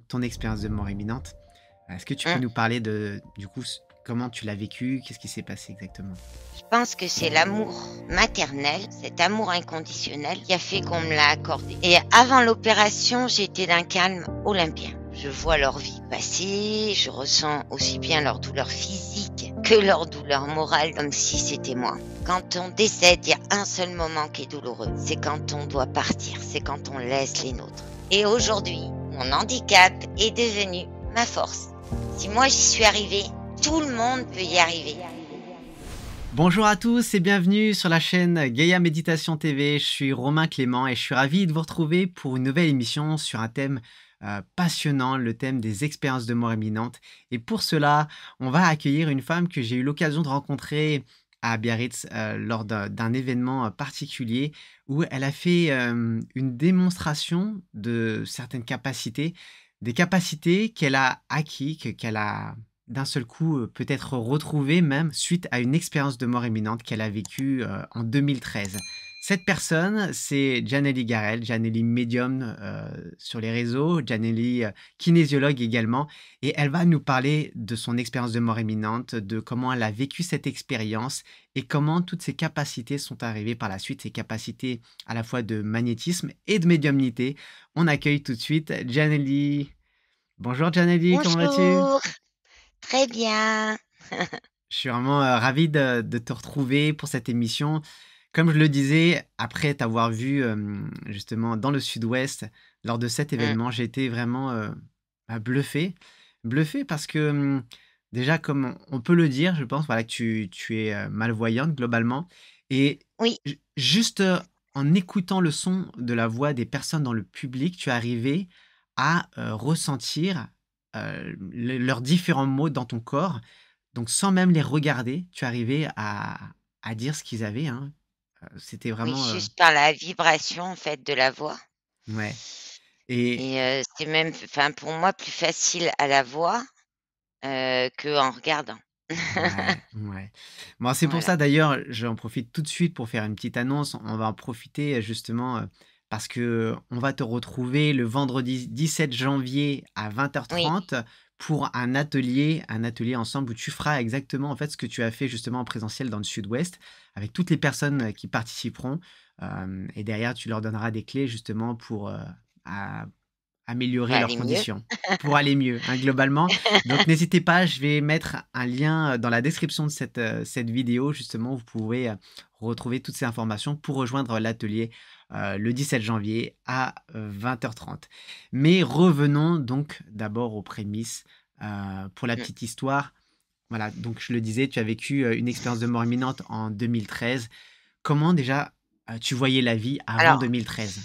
ton expérience de mort imminente. Est-ce que tu peux Mmh. nous parler de, du coup, comment tu l'as vécu? Qu'est-ce qui s'est passé exactement? Je pense que c'est l'amour maternel, cet amour inconditionnel qui a fait qu'on me l'a accordé. Et avant l'opération, j'étais d'un calme olympien. Je vois leur vie passer, je ressens aussi bien leur douleur physique que leur douleur morale comme si c'était moi. Quand on décède, il y a un seul moment qui est douloureux, c'est quand on doit partir, c'est quand on laisse les nôtres. Et aujourd'hui, mon handicap est devenu ma force. Si moi j'y suis arrivée, tout le monde peut y arriver. Bonjour à tous et bienvenue sur la chaîne Gaïa Méditation TV. Je suis Romain Clément et je suis ravi de vous retrouver pour une nouvelle émission sur un thème passionnant, le thème des expériences de mort imminente. Et pour cela, on va accueillir une femme que j'ai eu l'occasion de rencontrer à Biarritz lors d'un événement particulier où elle a fait une démonstration de certaines capacités, des capacités qu'elle a acquis, qu'elle a d'un seul coup, peut-être retrouvée même suite à une expérience de mort imminente qu'elle a vécue, en 2013. Cette personne, c'est Janelly Garel, Janelly médium, sur les réseaux, Janelly, kinésiologue également, et elle va nous parler de son expérience de mort imminente, de comment elle a vécu cette expérience et comment toutes ses capacités sont arrivées par la suite, ses capacités à la fois de magnétisme et de médiumnité. On accueille tout de suite Janelly. Bonjour Janelly, comment vas-tu? Bonjour, très bien. Je suis vraiment ravi de te retrouver pour cette émission. Comme je le disais, après t'avoir vu justement dans le sud-ouest lors de cet Mmh, événement, j'ai été vraiment bluffé. Bluffé parce que déjà, comme on peut le dire, je pense voilà, que tu es malvoyante globalement. Et oui, juste en écoutant le son de la voix des personnes dans le public, tu es arrivé à ressentir leurs différents mots dans ton corps, donc sans même les regarder, tu arrivais à dire ce qu'ils avaient, hein. C'était oui, vraiment, juste par la vibration, en fait, de la voix ouais et et c'est même enfin, pour moi, plus facile à la voix, qu'en regardant. ouais, ouais. Bon, c'est pour Voilà. ça d'ailleurs, j'en profite tout de suite pour faire une petite annonce. On va en profiter, justement, parce que on va te retrouver le vendredi 17 janvier à Oui, 20h30 pour un atelier ensemble où tu feras exactement, en fait, ce que tu as fait justement en présentiel dans le sud-ouest avec toutes les personnes, qui participeront, et derrière tu leur donneras des clés justement pour, a va améliorer leurs aller mieux. conditions, pour aller mieux, hein, globalement. Donc n'hésitez pas, je vais mettre un lien, dans la description de cette vidéo justement où vous pouvez, retrouver toutes ces informations pour rejoindre l'atelier, le 17 janvier à, 20h30. Mais revenons donc d'abord aux prémices, pour la Mmh. petite histoire. Voilà, donc je le disais, tu as vécu, une expérience de mort imminente en 2013. Comment déjà, tu voyais la vie avant Alors, 2013?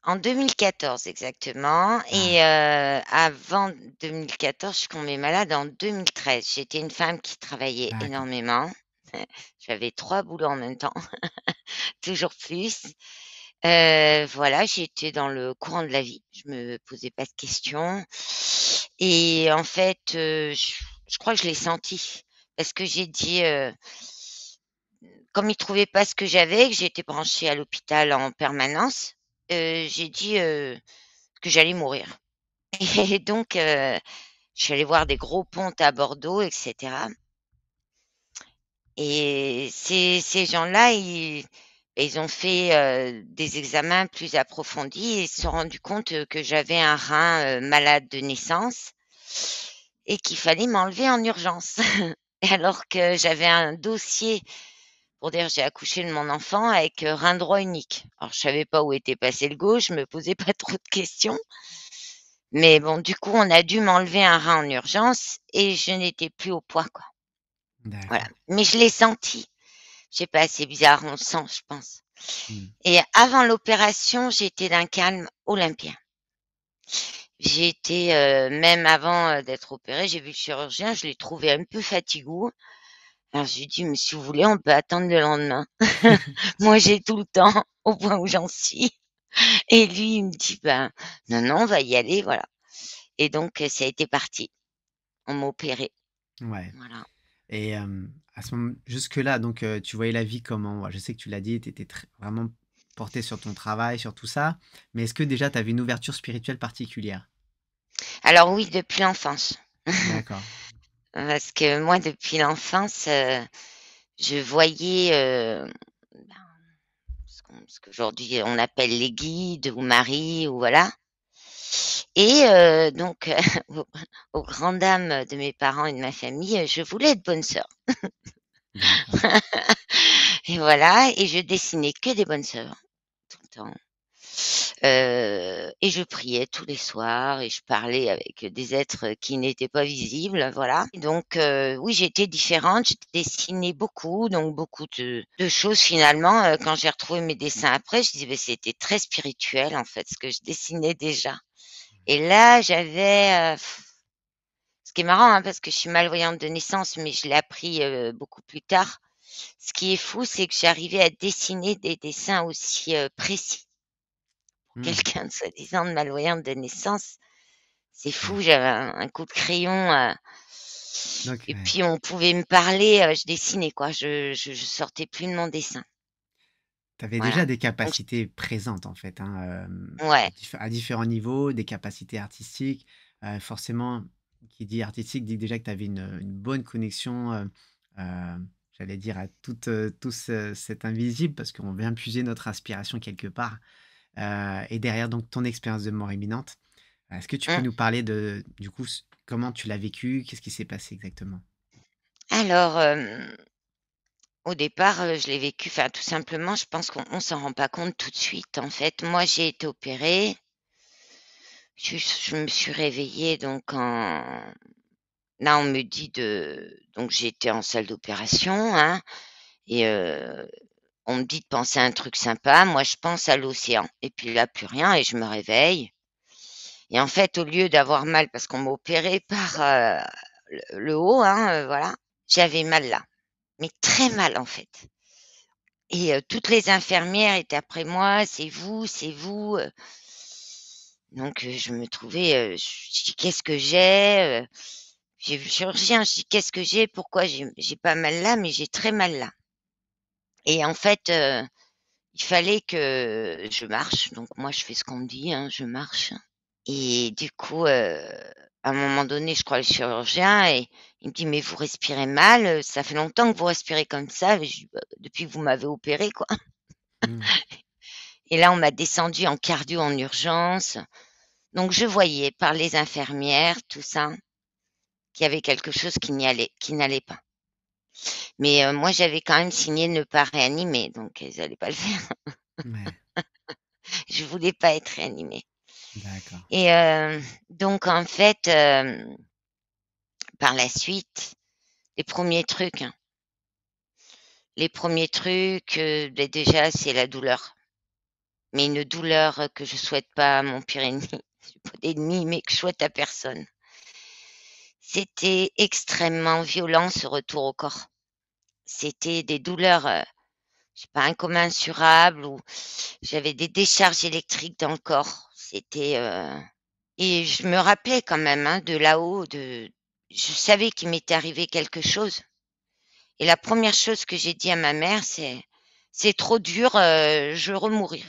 en 2014 exactement Ah, et avant 2014, je suis tombée malade en 2013. J'étais une femme qui travaillait d'accord. énormément. J'avais 3 boulots en même temps, toujours plus. Voilà, j'étais dans le courant de la vie. Je me posais pas de questions et en fait, je crois que je l'ai senti parce que j'ai dit, comme ils trouvaient pas ce que j'avais, que j'étais branchée à l'hôpital en permanence, j'ai dit, que j'allais mourir et donc je suis allée voir des gros pontes à Bordeaux et cetera et ces gens-là, ils ont fait, des examens plus approfondis et se sont rendus compte, que j'avais un rein, malade de naissance et qu'il fallait m'enlever en urgence. Alors que j'avais un dossier pour dire: «J'ai accouché de mon enfant avec, rein droit unique». Alors je savais pas où était passé le gauche, je me posais pas trop de questions, mais bon, du coup, on a dû m'enlever un rein en urgence et je n'étais plus au poids, quoi. Voilà, D'accord. mais je l'ai senti. Je sais pas, c'est bizarre, on le sent, je pense. Mmh. Et avant l'opération, j'étais d'un calme olympien. J'ai été, même avant, d'être opérée, j'ai vu le chirurgien, je l'ai trouvé un peu fatigou. Alors je lui ai dit: «Mais si vous voulez, on peut attendre le lendemain. Moi, j'ai tout le temps au point où j'en suis». Et lui, il me dit: «Ben, non, non, on va y aller», voilà. Et donc, ça a été parti. On m'a opérée, Ouais voilà. et à ce moment jusque-là donc tu voyais la vie comment? Ouais, je sais que tu l'as dit, tu étais vraiment porté sur ton travail, sur tout ça, mais est-ce que déjà tu avais une ouverture spirituelle particulière? Alors oui, depuis l'enfance. D'accord. Parce que moi, depuis l'enfance, je voyais, ben, ce qu'aujourd'hui on appelle les guides ou maris ou voilà. Et donc aux aux grandes dames de mes parents et de ma famille, je voulais être bonne sœur. D'accord. Et voilà, et je dessinais que des bonnes sœurs, tout le temps. Et je priais tous les soirs et je parlais avec des êtres qui n'étaient pas visibles, voilà. Et donc oui, j'étais différente, je dessinais beaucoup, donc beaucoup de choses finalement. Quand j'ai retrouvé mes dessins après, je disais: «Beh, c'était très spirituel en fait, ce que je dessinais déjà». Et là, j'avais, ce qui est marrant, hein, parce que je suis malvoyante de naissance, mais je l'ai appris, beaucoup plus tard. Ce qui est fou, c'est que j'arrivais à dessiner des dessins aussi, précis. Pour Mmh. quelqu'un de soi-disant de malvoyante de naissance, c'est fou, Ouais. j'avais un coup de crayon, Donc, et ouais. puis on pouvait me parler, je dessinais quoi, je sortais plus de mon dessin. Tu avais Voilà. déjà des Donc capacités présentes en fait, hein, ouais, à différents niveaux, des capacités artistiques. Forcément, qui dit artistique dit déjà que tu avais une bonne connexion, j'allais dire à tout cet invisible parce qu'on vient puiser notre inspiration quelque part. Et derrière donc ton expérience de mort imminente, est-ce que tu peux mmh. nous parler de du coup, comment tu l'as vécu? Qu'est-ce qui s'est passé exactement? Alors, au départ, je l'ai vécu, enfin tout simplement, je pense qu'on s'en rend pas compte tout de suite en fait. Moi, j'ai été opérée, je me suis réveillée donc en là on me dit de donc j'étais en salle d'opération, hein, et on me dit de penser à un truc sympa, moi je pense à l'océan et puis là plus rien et je me réveille et en fait au lieu d'avoir mal parce qu'on m'a opérée par, le haut, hein, voilà, j'avais mal là, mais très mal en fait et toutes les infirmières étaient après moi: c'est vous», donc je me trouvais, je dis: «Qu'est-ce que j'ai?» J'ai vu le chirurgien, je dis: «Qu'est-ce que j'ai? Pourquoi j'ai pas mal là, mais j'ai très mal là?» Et en fait, il fallait que je marche, donc moi je fais ce qu'on me dit, hein, je marche et du coup, à un moment donné, je crois le chirurgien et il me dit: «Mais vous respirez mal, ça fait longtemps que vous respirez comme ça?» Et je dis: «Bah, depuis que vous m'avez opéré quoi». Mmh. Et là, on m'a descendue en cardio en urgence, donc je voyais par les infirmières, tout ça, qu'il y avait quelque chose qui n'allait pas. Mais moi, j'avais quand même signé ne pas réanimer, donc ils allaient pas le faire. Ouais, Je voulais pas être réanimée d'accord. et donc en fait, par la suite, les premiers trucs, hein, beh, déjà, c'est la douleur, mais une douleur, que je souhaite pas à mon pire ennemi. J'ai pas d'ennemi, mais que je souhaite à personne. C'était extrêmement violent ce retour au corps. C'était des douleurs, je sais pas, incommensurables où j'avais des décharges électriques dans le corps. C'était, et je me rappelais quand même, hein, de là-haut, de je savais qu'il m'était arrivé quelque chose et la première chose que j'ai dit à ma mère, c'est: «C'est trop dur, je veux remourir».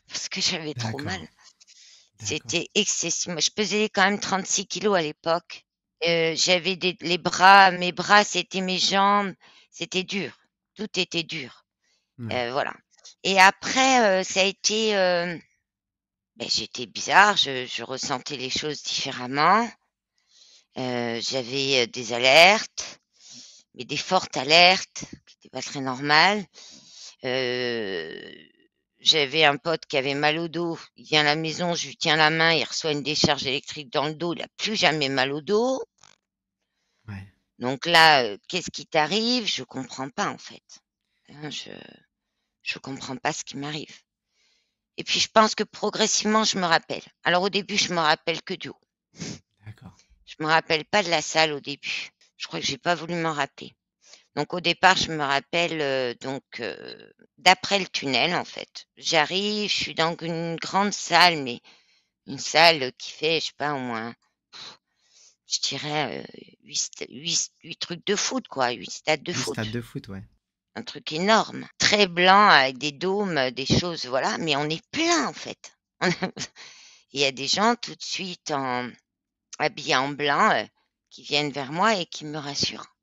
Parce que j'avais trop D'accord, mal. d'accord. C'était excessif. Moi, je pesais quand même 36 kilos à l'époque. J'avais des les bras mes bras, c'était mes jambes, c'était dur. Tout était dur, Ouais, voilà et après, ça a été, beh, j'étais bizarre, je ressentais les choses différemment. J'avais, des alertes, mais des fortes alertes qui étaient pas très normales. Heu, j'avais un pote qui avait mal au dos. Il vient à la maison, je lui tiens la main, il reçoit une décharge électrique dans le dos, il a plus jamais mal au dos. ouais. Donc là, «Qu'est-ce qui t'arrive?» Je comprends pas en fait, hein, je comprends pas ce qui m'arrive et puis je pense que progressivement je me rappelle. Alors au début, je me rappelle que du haut. D'accord. Je me rappelle pas de la salle au début. Je crois que j'ai pas voulu m'en rappeler. Donc au départ, je me rappelle, donc d'après le tunnel, en fait. J'arrive, je suis dans une grande salle, mais une salle qui fait, je sais pas, au moins, je dirais, 8 trucs de foot, quoi, 8 stades de 8 stades foot. de foot, ouais. Un truc énorme, très blanc avec des dômes, des choses, voilà, mais on est plein, en fait. il y a des gens tout de suite habillés en blanc, qui viennent vers moi et qui me rassurent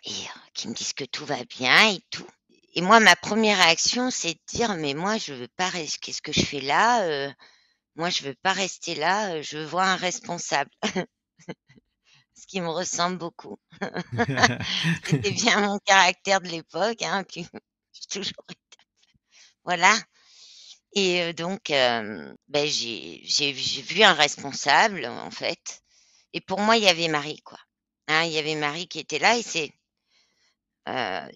et qui me disent que tout va bien et tout. Et moi, ma première réaction, c'est de dire: «Mais moi, je veux pas res qu'est-ce que je fais là? Moi, je veux pas rester là, je veux voir un responsable». Ce qui me ressemble beaucoup. C'était bien mon caractère de l'époque, hein, puis j'ai toujours voilà. Et donc beh, j'ai vu un responsable, en fait, et pour moi, il y avait Marie, quoi. Hein, il y avait Marie qui était là et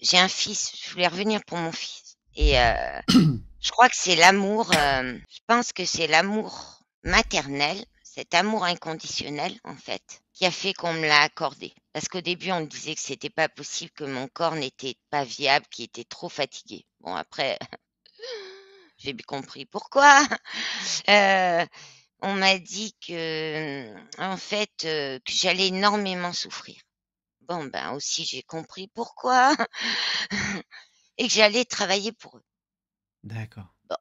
j'ai un fils, je voulais revenir pour mon fils et je crois que c'est l'amour, je pense que c'est l'amour maternel, cet amour inconditionnel, en fait, qui a fait qu'on me l'a accordé. Parce qu'au début, on me disait que c'était pas possible, que mon corps n'était pas viable, qu'il était trop fatigué. Bon après, j'ai bien compris pourquoi. Heu, on m'a dit que, en fait, que j'allais énormément souffrir. Bon, ben, aussi j'ai compris pourquoi et que j'allais travailler pour eux. D'accord. Bon,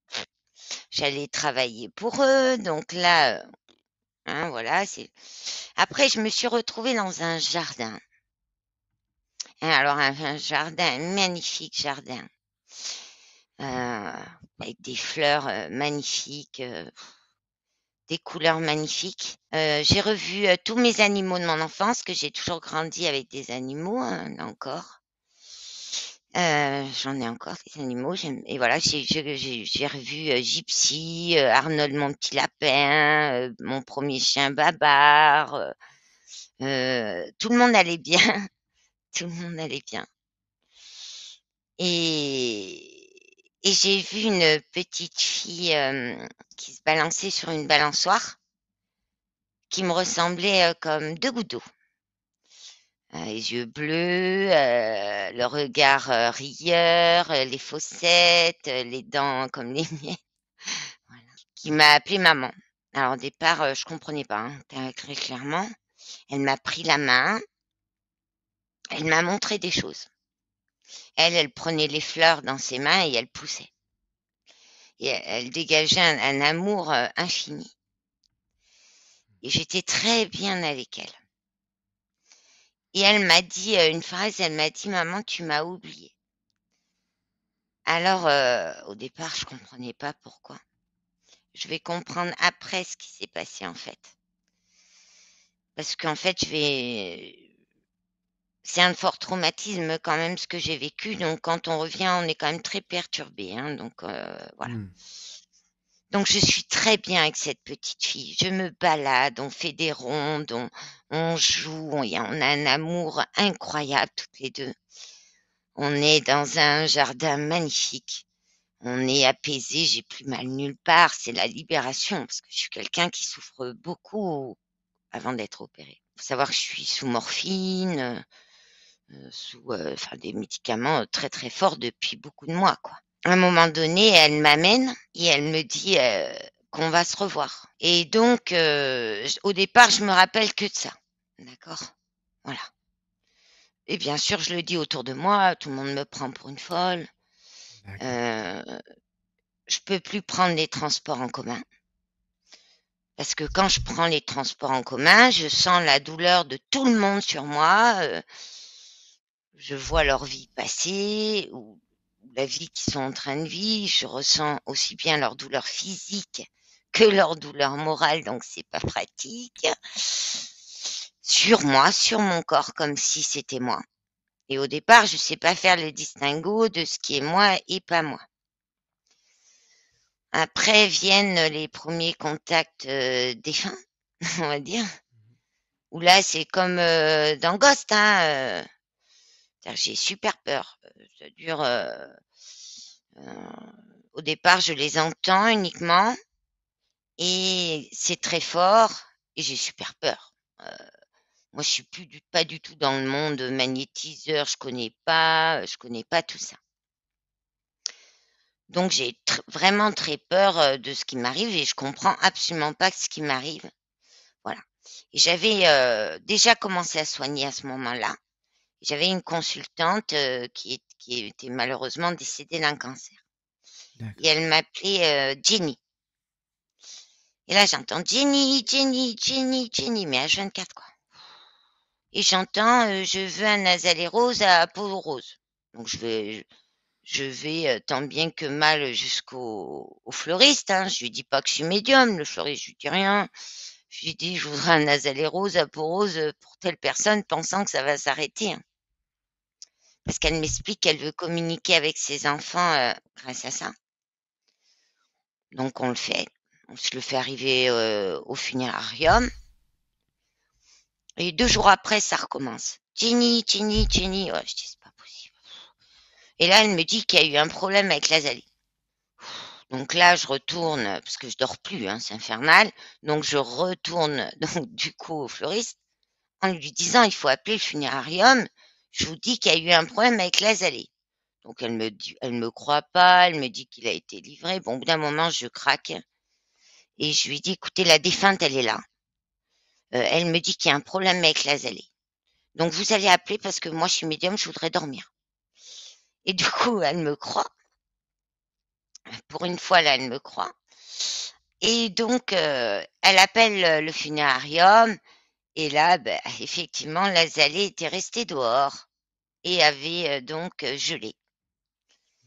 j'allais travailler pour eux, donc là, hein, voilà, c'est après je me suis retrouvée dans un jardin. Hein, alors un jardin, un magnifique jardin, avec des fleurs, magnifiques, des couleurs magnifiques. J'ai revu, tous mes animaux de mon enfance, que j'ai toujours grandi avec des animaux, hein, là encore. J'en ai encore des animaux, j'aime et voilà, j'ai revu, Gypsy, Arnold mon petit lapin, mon premier chien Babar, tout le monde allait bien, tout le monde allait bien et j'ai vu une petite fille, qui se balançait sur une balançoire, qui me ressemblait, comme 2 gouttes d'eau. Les yeux bleus, le regard, rieur, les fossettes, les dents comme les miennes, voilà, qui m'a appelée maman. Alors au départ, je comprenais pas, hein, très clairement. Elle m'a pris la main, elle m'a montré des choses. Elle prenait les fleurs dans ses mains et elle poussait et elle dégageait un amour, infini et j'étais très bien avec elle et elle m'a dit, une phrase, elle m'a dit: «Maman, tu m'as oubliée». Alors, au départ, je comprenais pas pourquoi. Je vais comprendre après ce qui s'est passé, en fait. Parce qu'en fait, c'est un fort traumatisme quand même ce que j'ai vécu, donc quand on revient, on est quand même très perturbé, hein, donc voilà. Mmh. Donc je suis très bien avec cette petite fille. Je me balade, on fait des rondes, on joue, on a un amour incroyable toutes les 2. On est dans un jardin magnifique. On est apaisé, j'ai plus mal nulle part, c'est la libération parce que je suis quelqu'un qui souffre beaucoup avant d'être opérée. Faut savoir que je suis sous morphine, sous, enfin des médicaments, très, très forts depuis beaucoup de mois, quoi. À un moment donné, elle m'amène et elle me dit, qu'on va se revoir et donc j au départ, je me rappelle que de ça. D'accord? Voilà et bien sûr, je le dis autour de moi, tout le monde me prend pour une folle. D'accord. Heu, je peux plus prendre les transports en commun parce que quand je prends les transports en commun, je sens la douleur de tout le monde sur moi, je vois leur vie passer ou la vie qu'ils sont en train de vivre. Je ressens aussi bien leur douleur physique que leur douleur morale, donc c'est pas pratique. Sur moi, sur mon corps, comme si c'était moi. Et au départ, je sais pas faire le distinguo de ce qui est moi et pas moi. Après viennent les premiers contacts, défunts, on va dire, où là, c'est comme, dans Ghost, hein, c'est-à-dire j'ai super peur. Ça dure, au départ, je les entends uniquement et c'est très fort et j'ai super peur. Moi, je suis plus du pas du tout dans le monde magnétiseur, je connais pas tout ça. Donc j'ai vraiment très peur, de ce qui m'arrive et je comprends absolument pas ce qui m'arrive. Voilà et j'avais, déjà commencé à soigner à ce moment-là. J'avais une consultante, qui était malheureusement décédée d'un cancer et D'accord. elle m'appelait, Jenny Et là, j'entends Jenny, Jenny, Jenny, Jenny, mais H24, quoi. Et j'entends, je veux un nasalé rose à peau rose. Donc je vais tant bien que mal jusqu'au fleuriste, hein. Je lui dis pas que je suis médium, le fleuriste, je lui dis rien. Je lui dis, je voudrais un nasalé rose à peau rose pour telle personne, pensant que ça va s'arrêter, hein. Parce qu'elle m'explique qu'elle veut communiquer avec ses enfants grâce à ça. Donc on le fait. Je le fais arriver au funérarium. Et 2 jours après, ça recommence. Jenny, Jenny, Jenny. Ouais, je dis, c'est pas possible. Et là, elle me dit qu'il y a eu un problème avec l'Azalie. Donc là, je retourne, parce que je dors plus, hein, c'est infernal. Donc je retourne donc du coup au fleuriste en lui disant, il faut appeler le funérarium. Je vous dis qu'il y a eu un problème avec l'Azalie. Donc elle me croit pas, elle me dit qu'il a été livré. Bon, au bout d'un moment, je craque et je lui dis, écoutez, la défunte, elle est là. Elle me dit qu'il y a un problème avec l'Azalie. Donc vous allez appeler parce que moi, je suis médium, je voudrais dormir. Et du coup, elle me croit. Pour une fois, là, elle me croit. Et donc, elle appelle le funérarium. Et là, ben, effectivement, l'Azalée était restée dehors et avait donc gelé.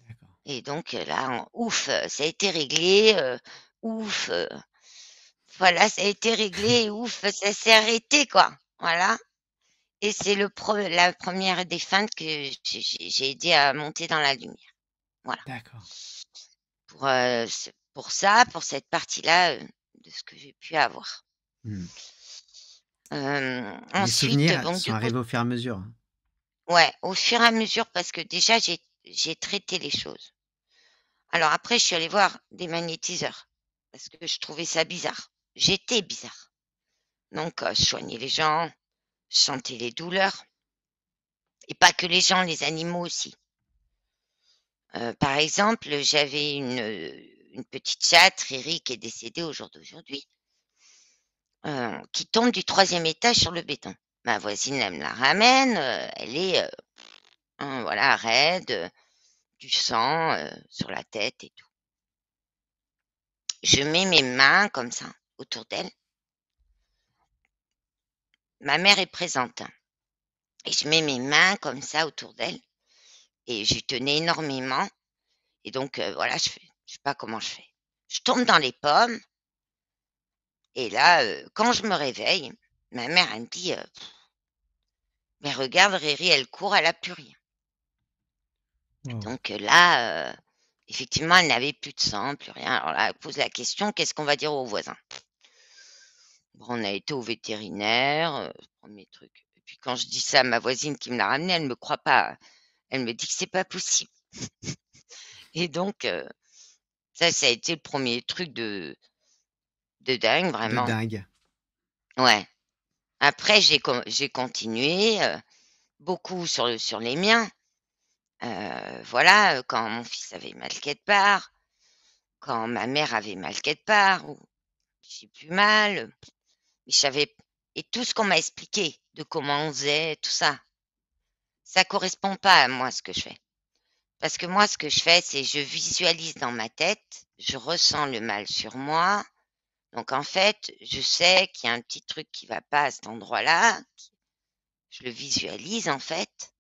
D'accord. Et donc là, ouf, ça a été réglé. Ouf, voilà, ça a été réglé. Ouf, ça s'est arrêté, quoi. Voilà. Et c'est la première défunte que j'ai aidé à monter dans la lumière. Voilà. D'accord. Pour ça, pour cette partie-là de ce que j'ai pu avoir. Hmm. Les Ensuite, souvenirs donc sont du coup, arrivés au fur et à mesure, hein. ouais, au fur et à mesure, parce que déjà j'ai traité les choses. Alors après, je suis allée voir des magnétiseurs parce que je trouvais ça bizarre. J'étais bizarre. Donc, je soignais les gens, je sentais les douleurs, et pas que les gens, les animaux aussi. Par exemple, j'avais une petite chatte, Riri, qui est décédée au jour d'aujourd'hui, qui tombe du 3e étage sur le béton. Ma voisine, elle me la ramène, elle est voilà, raide, du sang sur la tête et tout. Je mets mes mains comme ça autour d'elle. Ma mère est présente, hein, et je mets mes mains comme ça autour d'elle et je tenais énormément. Et donc voilà, je sais pas comment je fais. Je tombe dans les pommes et là, quand je me réveille, ma mère elle me dit mais regarde, Riri, elle court, elle a plus rien. Wow. Donc là, effectivement, elle n'avait plus de sang, plus rien. Alors là, elle pose la question, qu'est-ce qu'on va dire aux voisins? Bon, on a été au vétérinaire, premier truc. Et puis quand je dis ça à ma voisine qui me l'a ramenée, elle me croit pas. Elle me dit que c'est pas possible. Et donc, ça a été le premier truc de dingue, De vraiment. dingue. Ouais. Après, j'ai continué, beaucoup sur les miens. Voilà, quand mon fils avait mal quelque part, quand ma mère avait mal quelque part, ou j'ai plus mal, mais je savais, et tout ce qu'on m'a expliqué de comment on faisait, tout ça, ça correspond pas à moi ce que je fais. Parce que moi, ce que je fais, c'est je visualise dans ma tête, je ressens le mal sur moi. Donc en fait, je sais qu'il y a un petit truc qui va pas à cet endroit-là. Je le visualise en fait.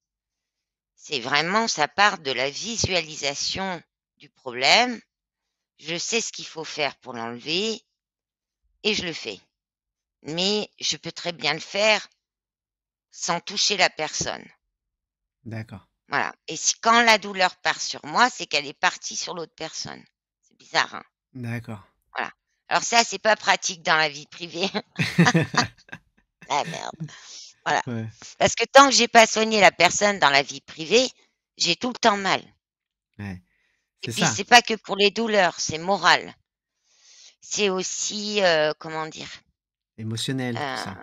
C'est vraiment, ça part de la visualisation du problème. Je sais ce qu'il faut faire pour l'enlever et je le fais. Mais je peux très bien le faire sans toucher la personne. D'accord. Voilà. Et quand la douleur part sur moi, c'est qu'elle est partie sur l'autre personne. C'est bizarre, hein? D'accord. Voilà. Alors ça, c'est pas pratique dans la vie privée. Ah merde. Voilà. Ouais, Parce que tant que j'ai pas soigné la personne dans la vie privée, j'ai tout le temps mal. ouais. Et C'est puis ça, c'est pas que pour les douleurs, c'est moral. C'est aussi, comment dire, émotionnel, tout ça. euh,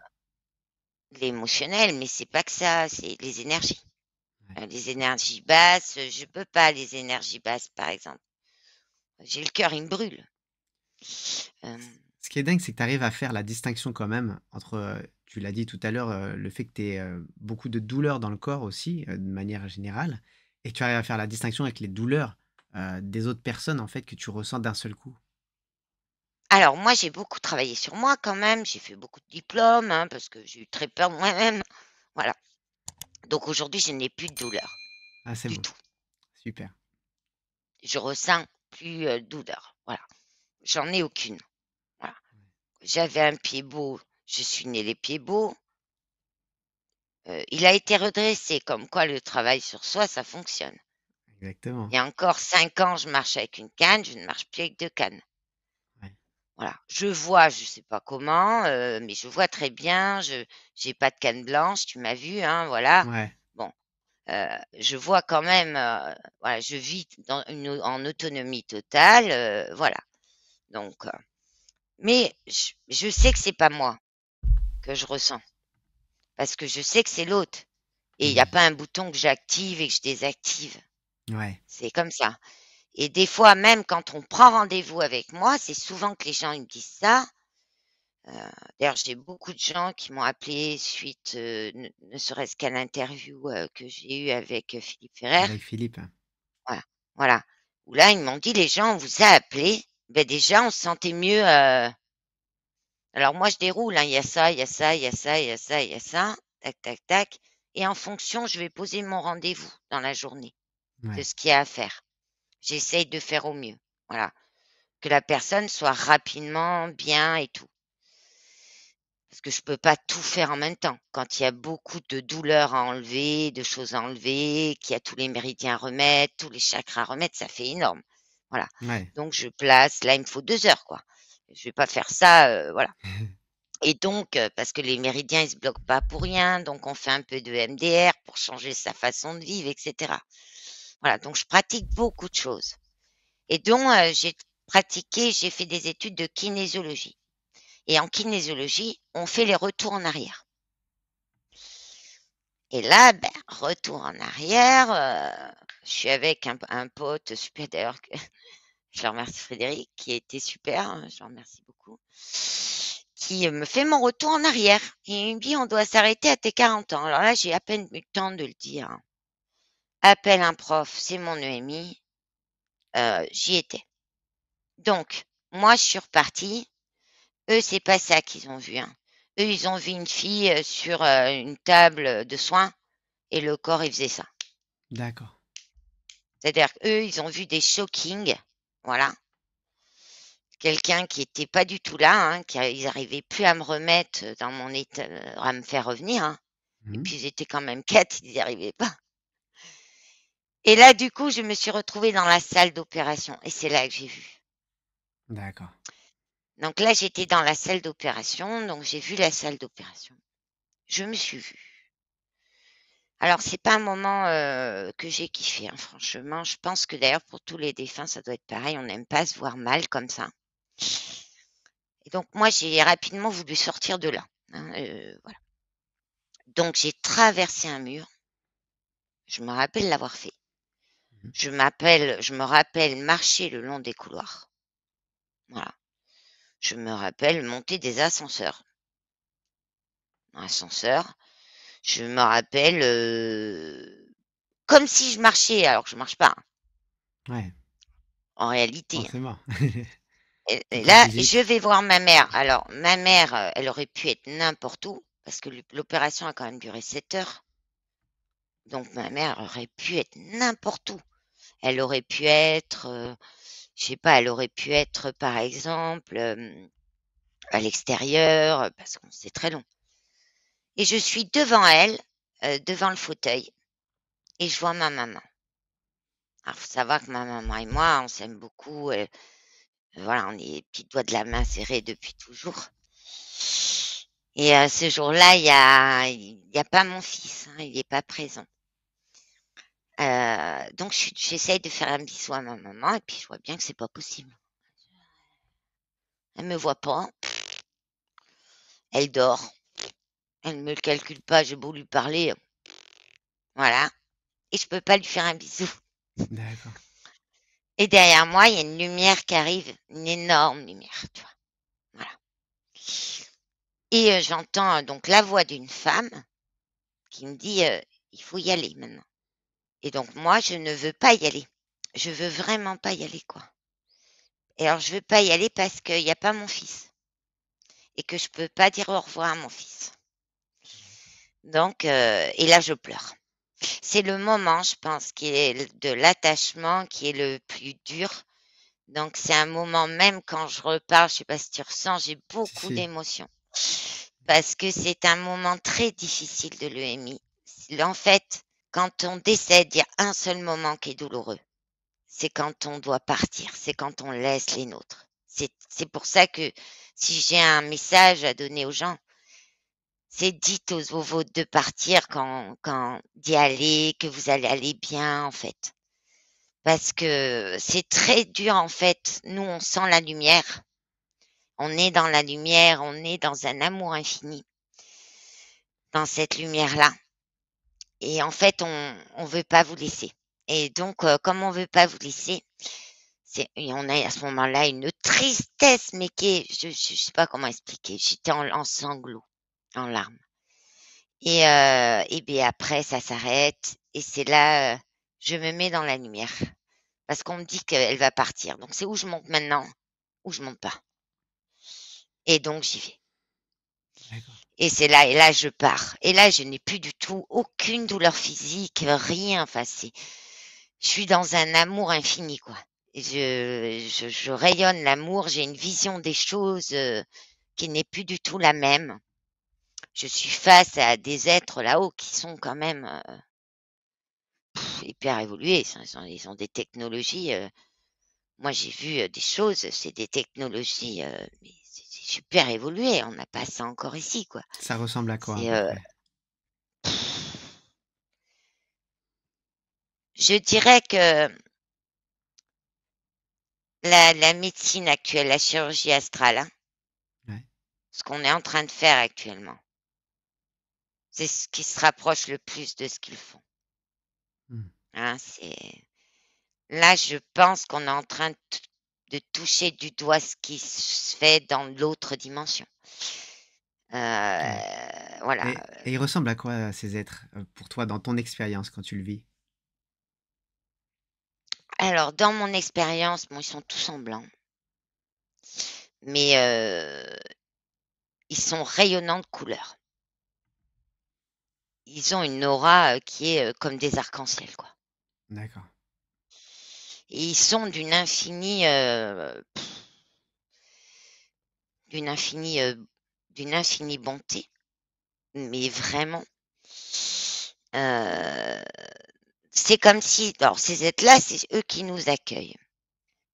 l'émotionnel, mais c'est pas que ça, c'est les énergies. Ouais. Les énergies basses, je peux pas les énergies basses, par exemple. J'ai le cœur, il me brûle. Euh, Ce qui est dingue, c'est que tu arrives à faire la distinction quand même entre, tu l'as dit tout à l'heure, le fait que tu aies, beaucoup de douleurs dans le corps aussi, de manière générale, et que tu arrives à faire la distinction avec les douleurs, des autres personnes, en fait, que tu ressens d'un seul coup. Alors moi, j'ai beaucoup travaillé sur moi quand même, j'ai fait beaucoup de diplômes, hein, parce que j'ai eu très peur de moi-même. Voilà. Donc aujourd'hui, je n'ai plus de douleur Ah, c'est du beau. tout. Super. Je ressens plus, de douleur. Voilà. J'en ai aucune. Voilà. J'avais un pied beau, je suis née les pieds beaux. Il a été redressé, comme quoi le travail sur soi, ça fonctionne. Exactement. Il y a encore 5 ans, je marchais avec une canne, je ne marche plus avec 2 cannes. Ouais. Voilà. Je vois, je sais pas comment, mais je vois très bien, je j'ai pas de canne blanche, tu m'as vu, hein, voilà. Ouais. Bon, je vois quand même, voilà, je vis en autonomie totale, voilà. Donc, mais je sais que c'est pas moi que je ressens, parce que je sais que c'est l'autre et il y a Mmh. pas un bouton que j'active et que je désactive. Ouais. C'est comme ça. Et des fois, même quand on prend rendez-vous avec moi, c'est souvent que les gens ils me disent ça. Heu, D'ailleurs, j'ai beaucoup de gens qui m'ont appelé suite, ne serait-ce qu'à l'interview, que j'ai eue avec, Philippe Ferrer. Avec Philippe. Voilà, voilà. Où là, ils m'ont dit: «Les gens, on vous a appelé». Ben déjà, on se sentait mieux, alors moi, je déroule, hein, il y a ça, il y a ça, il y a ça, il y a ça, il y a ça, tac, tac, tac et en fonction, je vais poser mon rendez-vous dans la journée de Ouais. ce qu'il y a à faire. J'essaye de faire au mieux, voilà, que la personne soit rapidement bien et tout. Parce que je peux pas tout faire en même temps. Quand il y a beaucoup de douleurs à enlever, de choses à enlever, qu'il y a tous les méridiens à remettre, tous les chakras à remettre, ça fait énorme. Voilà. Ouais. Donc je place, là, il me faut 2 heures, quoi. Je vais pas faire ça, voilà. Et donc, parce que les méridiens, ils se bloquent pas pour rien, donc on fait un peu de MDR pour changer sa façon de vivre, et cetera. Voilà, donc je pratique beaucoup de choses. Et donc, j'ai fait des études de kinésiologie. Et en kinésiologie, on fait les retours en arrière. Et là, ben, retour en arrière, je suis avec un pote super d'ailleurs que je le remercie Frédéric, qui a été super, je le remercie beaucoup, qui me fait mon retour en arrière. Et il me dit: «On doit s'arrêter à tes 40 ans». Alors là, j'ai à peine eu le temps de le dire, hein. Appelle un prof, c'est mon EMI, j'y étais. Donc, moi, je suis repartie. Eux, c'est pas ça qu'ils ont vu, hein. Eux, ils ont vu une fille, sur, une table de soins et le corps, il faisait ça. D'accord. C'est-à-dire qu'eux, ils ont vu des shockings, voilà. Quelqu'un qui était pas du tout là, hein, ils arrivaient plus à me remettre dans mon état, à me faire revenir, hein. Et Mmh. puis ils étaient quand même 4, ils y arrivaient pas. Et là, du coup, je me suis retrouvée dans la salle d'opération et c'est là que j'ai vu. D'accord. Donc là, j'étais dans la salle d'opération, donc j'ai vu la salle d'opération. Je me suis vue. Alors c'est pas un moment, que j'ai kiffé, hein, franchement. Je pense que d'ailleurs pour tous les défunts, ça doit être pareil, on n'aime pas se voir mal comme ça. Et donc moi, j'ai rapidement voulu sortir de là, hein, voilà. Donc j'ai traversé un mur, je me rappelle l'avoir fait. Mmh. Je me rappelle marcher le long des couloirs, voilà. Je me rappelle monter des ascenseurs. Ascenseur, je me rappelle, comme si je marchais alors que je marche pas, hein, Ouais. en réalité, hein. Forcément. Tu Et prends là, plus je vite. vais voir ma mère. Alors ma mère, elle aurait pu être n'importe où parce que l'opération a quand même duré 7 heures. Donc ma mère aurait pu être n'importe où. Elle aurait pu être, je sais pas, elle aurait pu être, par exemple, à l'extérieur, parce que c'est très long. Et je suis devant elle, devant le fauteuil et je vois ma maman. Alors faut savoir que ma maman et moi, on s'aime beaucoup, voilà, on est petits doigts de la main serrés depuis toujours. Et ce jour-là, il y a pas mon fils, hein, il est pas présent. Donc j'essaye de faire un bisou à ma maman et puis je vois bien que c'est pas possible. Elle me voit pas, elle dort, elle me le calcule pas, j'ai beau lui parler, voilà, et je peux pas lui faire un bisou. D'accord. Et derrière moi, il y a une lumière qui arrive, une énorme lumière, tu vois? Voilà. Et j'entends, donc la voix d'une femme qui me dit, «Il faut y aller maintenant». Et donc moi, je ne veux pas y aller. Je veux vraiment pas y aller, quoi. Et alors, je veux pas y aller parce qu'il y a pas mon fils et que je peux pas dire au revoir à mon fils. Donc, et là, je pleure. C'est le moment, je pense, qui est de l'attachement qui est le plus dur. Donc, c'est un moment, même quand je repars, je sais pas si tu ressens, j'ai Si, beaucoup si. d'émotions parce que c'est un moment très difficile de l'EMI. En fait, quand on décède, il y a un seul moment qui est douloureux. C'est quand on doit partir, c'est quand on laisse les nôtres. C'est pour ça que si j'ai un message à donner aux gens, c'est dites aux vôtres de partir quand d'y aller, que vous allez aller bien, en fait. Parce que c'est très dur, en fait. Nous, on sent la lumière. On est dans la lumière, on est dans un amour infini, dans cette lumière-là. Et en fait, on veut pas vous laisser. Et donc, comme on veut pas vous laisser, et on a à ce moment-là une tristesse, mais qui est, je sais pas comment expliquer. J'étais en sanglots, en larmes. Et bien après, ça s'arrête. Et c'est là, je me mets dans la lumière. Parce qu'on me dit qu'elle va partir. Donc c'est où je monte maintenant, ou je monte pas. Et donc j'y vais. D'accord. Et c'est là, et là je pars. Et là, je n'ai plus du tout aucune douleur physique, rien. Enfin, je suis dans un amour infini, quoi. Et je rayonne l'amour, j'ai une vision des choses qui n'est plus du tout la même. Je suis face à des êtres là-haut qui sont quand même hyper évolués. Ils ont des technologies. Moi, j'ai vu des choses, c'est des technologies, mais c'est super évolué. On n'a pas ça encore ici, quoi. Ça ressemble à quoi à C'est, peu près? je dirais que la médecine actuelle, la chirurgie astrale, hein, Ouais. ce qu'on est en train de faire actuellement, c'est ce qui se rapproche le plus de ce qu'ils font. Mmh. Hein, là, je pense qu'on est en train de toucher du doigt ce qui se fait dans l'autre dimension. Ouais. Voilà. Et ils ressemblent à quoi ces êtres, pour toi, dans ton expérience quand tu le vis? Alors, dans mon expérience, bon, ils sont tous en blanc, mais ils sont rayonnants de couleurs. Ils ont une aura qui est comme des arcs-en-ciel, quoi. D'accord. Et ils sont d'une infinie, d'une infinie bonté, mais vraiment. Euh, c'est comme si, alors ces êtres-là, c'est eux qui nous accueillent.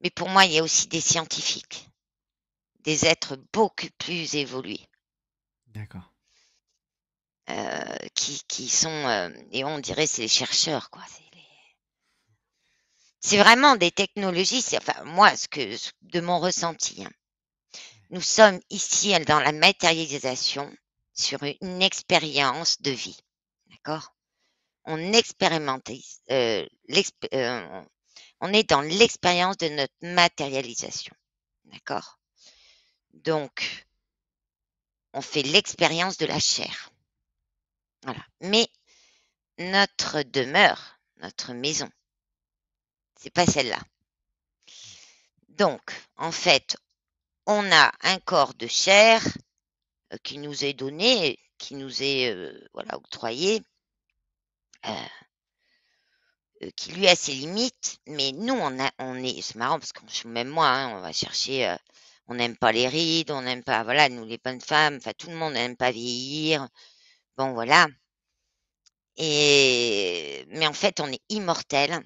Mais pour moi, il y a aussi des scientifiques, des êtres beaucoup plus évolués, D'accord. qui sont, et on dirait c'est les chercheurs, quoi. C'est vraiment des technologies, c'est, enfin, moi, de mon ressenti, hein. Nous sommes ici dans la matérialisation sur une expérience de vie, d'accord? On expérimente, on est dans l'expérience de notre matérialisation, d'accord? Donc, on fait l'expérience de la chair, voilà. Mais notre demeure, notre maison, c'est pas celle-là. Donc, en fait, on a un corps de chair qui nous est donné, qui nous est voilà, octroyé, qui lui a ses limites, mais nous, c'est marrant parce que même moi, hein, on va chercher, on n'aime pas les rides, on n'aime pas, voilà, nous les bonnes femmes, enfin tout le monde n'aime pas vieillir, bon voilà. Mais en fait, on est immortels.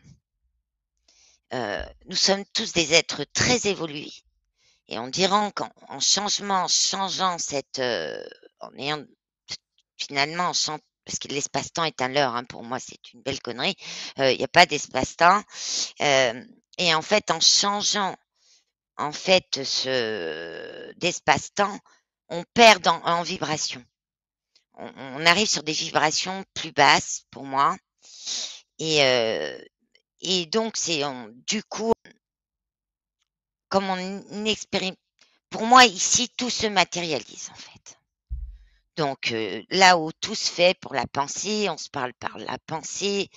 Nous sommes tous des êtres très évolués. Et on dirait qu'en changeant en ayant finalement, parce que l'espace-temps est un leurre, hein, pour moi, c'est une belle connerie. Il n'y a pas d'espace-temps. Et en fait, en changeant en fait d'espace-temps, on perd en vibration. On arrive sur des vibrations plus basses pour moi. Et, euh, et donc, du coup, comme on expérimente, pour moi, ici, tout se matérialise en fait. Donc là où tout se fait pour la pensée, on se parle par la pensée,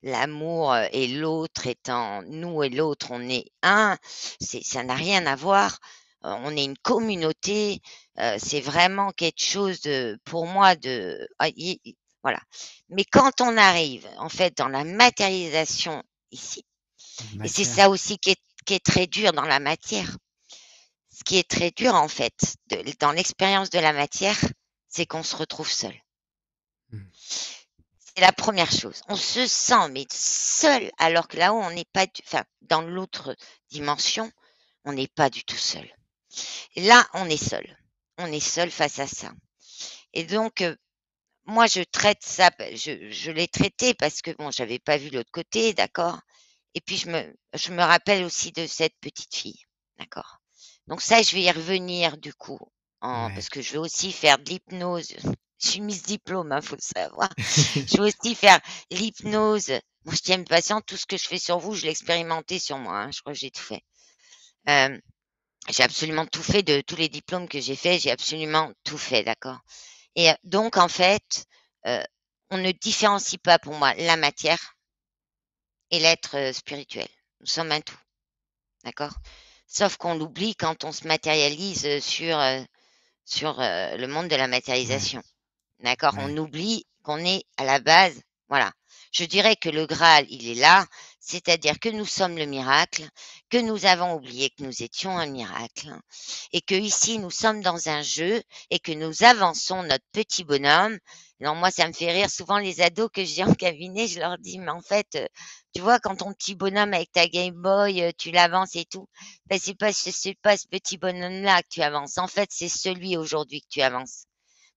l'amour et l'autre étant nous et l'autre, on est un, ça n'a rien à voir. On est une communauté, c'est vraiment quelque chose de, pour moi, de, voilà. Mais quand on arrive, en fait, dans la matérialisation ici, et c'est Matière. ça aussi qui est très dur dans la matière. Ce qui est très dur, en fait, dans l'expérience de la matière, c'est qu'on se retrouve seul. Mm. C'est la première chose. On se sent mais seul, alors que là-haut, on n'est pas, enfin, dans l'autre dimension, on n'est pas du tout seul. Et là, on est seul. On est seul face à ça. Et donc, moi, je traite ça, je l'ai traité parce que bon, j'avais pas vu l'autre côté, d'accord. Et puis je me rappelle aussi de cette petite fille, d'accord. Donc ça, je vais y revenir du coup, Ouais. parce que je vais aussi faire de l'hypnose. Je suis Miss Diplôme, hein, faut le savoir. Je vais aussi faire l'hypnose. Moi, je tiens mes patients, tout ce que je fais sur vous, je l'ai expérimenté sur moi, hein. Je crois que j'ai tout fait. Euh, j'ai absolument tout fait de tous les diplômes que j'ai faits, j'ai absolument tout fait, d'accord. Et donc, en fait, euh, on ne différencie pas pour moi la matière et l'être spirituel. Nous sommes un tout, d'accord. Sauf qu'on l'oublie quand on se matérialise sur le monde de la Ouais. matérialisation. D'accord? On Ouais. oublie qu'on est à la base, voilà. Je dirais que le Graal, il est là, c'est-à-dire que nous sommes le miracle, que nous avons oublié que nous étions un miracle, et que ici nous sommes dans un jeu et que nous avançons notre petit bonhomme. Alors moi, ça me fait rire souvent les ados que j'ai en cabinet, je leur dis, mais en fait, tu vois, quand ton petit bonhomme avec ta Game Boy, tu l'avances et tout, ben c'est pas ce petit bonhomme-là que tu avances. En fait, c'est celui aujourd'hui que tu avances.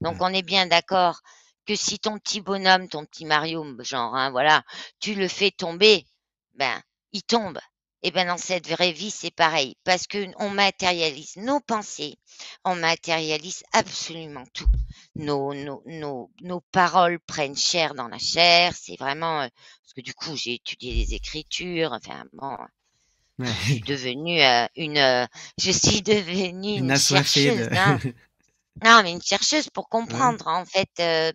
Donc Ouais. on est bien d'accord que si ton petit bonhomme, ton petit Mario, genre, hein, voilà, tu le fais tomber, ben, il tombe. Et ben dans cette vraie vie, c'est pareil, parce que on matérialise nos pensées, on matérialise absolument tout. Nos paroles prennent chair dans la chair, c'est vraiment, parce que du coup, j'ai étudié les écritures, enfin bon, je suis Ouais. devenue je suis devenue Une une assoiffée chercheuse, de. hein. Non, mais une chercheuse pour Ouais. comprendre, en fait,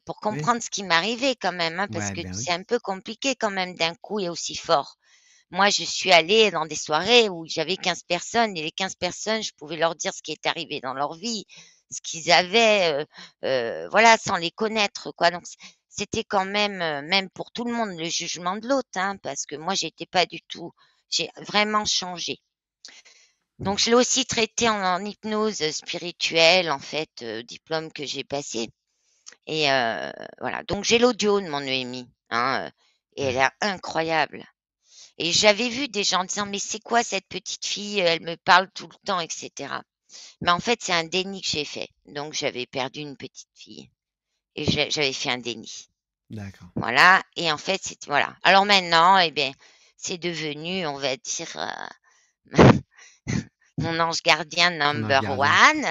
pour Oui. comprendre ce qui m'arrivait quand même, hein, parce Ouais, que ben c'est oui. un peu compliqué quand même d'un coup et aussi fort. Moi, je suis allée dans des soirées où j'avais 15 personnes et les 15 personnes, je pouvais leur dire ce qui est arrivé dans leur vie, ce qu'ils avaient, voilà, sans les connaître, quoi. Donc c'était quand même, même pour tout le monde, le jugement de l'autre, hein, parce que moi, j'étais pas du tout, j'ai vraiment changé. Donc Mm. je l'ai aussi traité en hypnose spirituelle, en fait, diplôme que j'ai passé. Et voilà, donc j'ai l'audio de mon EMI, hein, et elle Ouais. est incroyable. Et j'avais vu des gens disant: «Mais c'est quoi cette petite fille? Elle me parle tout le temps» et cetera. Mais en fait, c'est un déni que j'ai fait. Donc j'avais perdu une petite fille et j'avais fait un déni. D'accord. Voilà, et en fait, c'est voilà. Alors maintenant, eh bien, c'est devenu, on va dire, mon ange gardien Ton ange number gardien. one,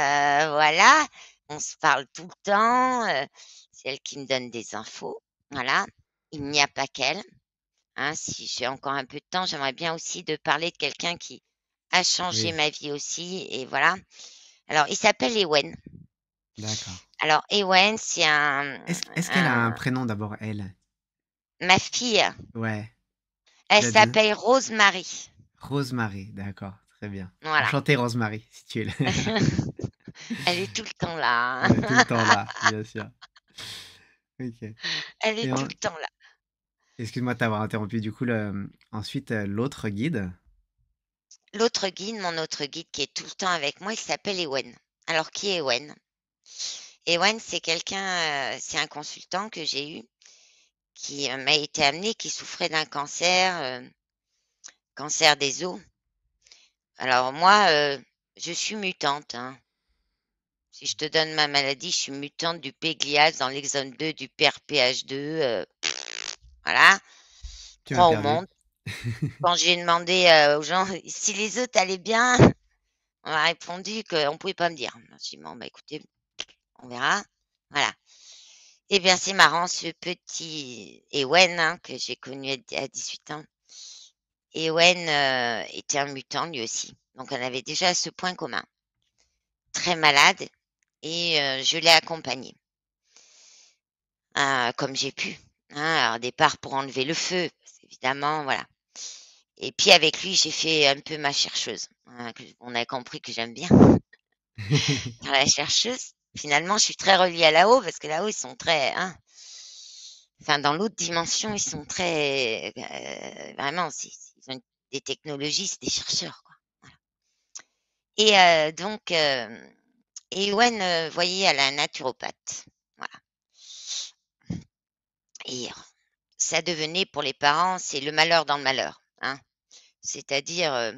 voilà. On se parle tout le temps, c'est elle qui me donne des infos, voilà. Il n'y a pas qu'elle, hein. Si j'ai encore un peu de temps, j'aimerais bien aussi de parler de quelqu'un qui a changé Oui. ma vie aussi et voilà. Alors il s'appelle Ewen. D'accord. Alors Ewen, c'est Est-ce qu'elle a un un prénom d'abord, elle? ma fille, Ouais. elle Tu as dit s'appelle Rosemary, Rosemary. D'accord. Très bien. voilà. Enchanté, Rosemary, si tu es là. Elle est tout le temps là, Ouais, tout le hein. temps là, bien sûr. Ok. Elle est Et tout le temps là. excuse-moi de t'avoir interrompu. Du coup, ensuite, l'autre guide. L'autre guide, mon autre guide qui est tout le temps avec moi, il s'appelle Ewen. Alors, qui est Ewen? Ewen, c'est quelqu'un, c'est un consultant que j'ai eu qui m'a été amené, qui souffrait d'un cancer, cancer des os. Alors moi, je suis mutante, hein. Si je te donne ma maladie, je suis mutante du Péglias dans l'exome 2 du PRPH2, voilà. Tu m'as 3 au perdu. monde. Quand j'ai demandé aux gens si les autres allaient bien, on m'a répondu qu'on pouvait pas me dire. J'ai dit: «Bon, bah, écoutez, on verra». Voilà. Eh bien, c'est marrant, ce petit Ewen, hein, que j'ai connu à 18 ans. Ewen, était un mutant lui aussi. Donc on avait déjà ce point commun. Très malade et je l'ai accompagné, comme j'ai pu, hein. Alors au départ pour enlever le feu, parce évidemment, voilà. Et puis avec lui, j'ai fait un peu ma chercheuse, hein, on a compris que j'aime bien faire la chercheuse. Finalement, je suis très reliée à là-haut parce que là-haut, ils sont très, hein, enfin, dans l'autre dimension, ils sont très, vraiment, ils ont des technologies, c'est des chercheurs, quoi. Voilà. Et donc, Ewen, vous voyez, elle a un naturopathe. Voilà. Et ça devenait pour les parents, c'est le malheur dans le malheur, hein. C'est-à-dire,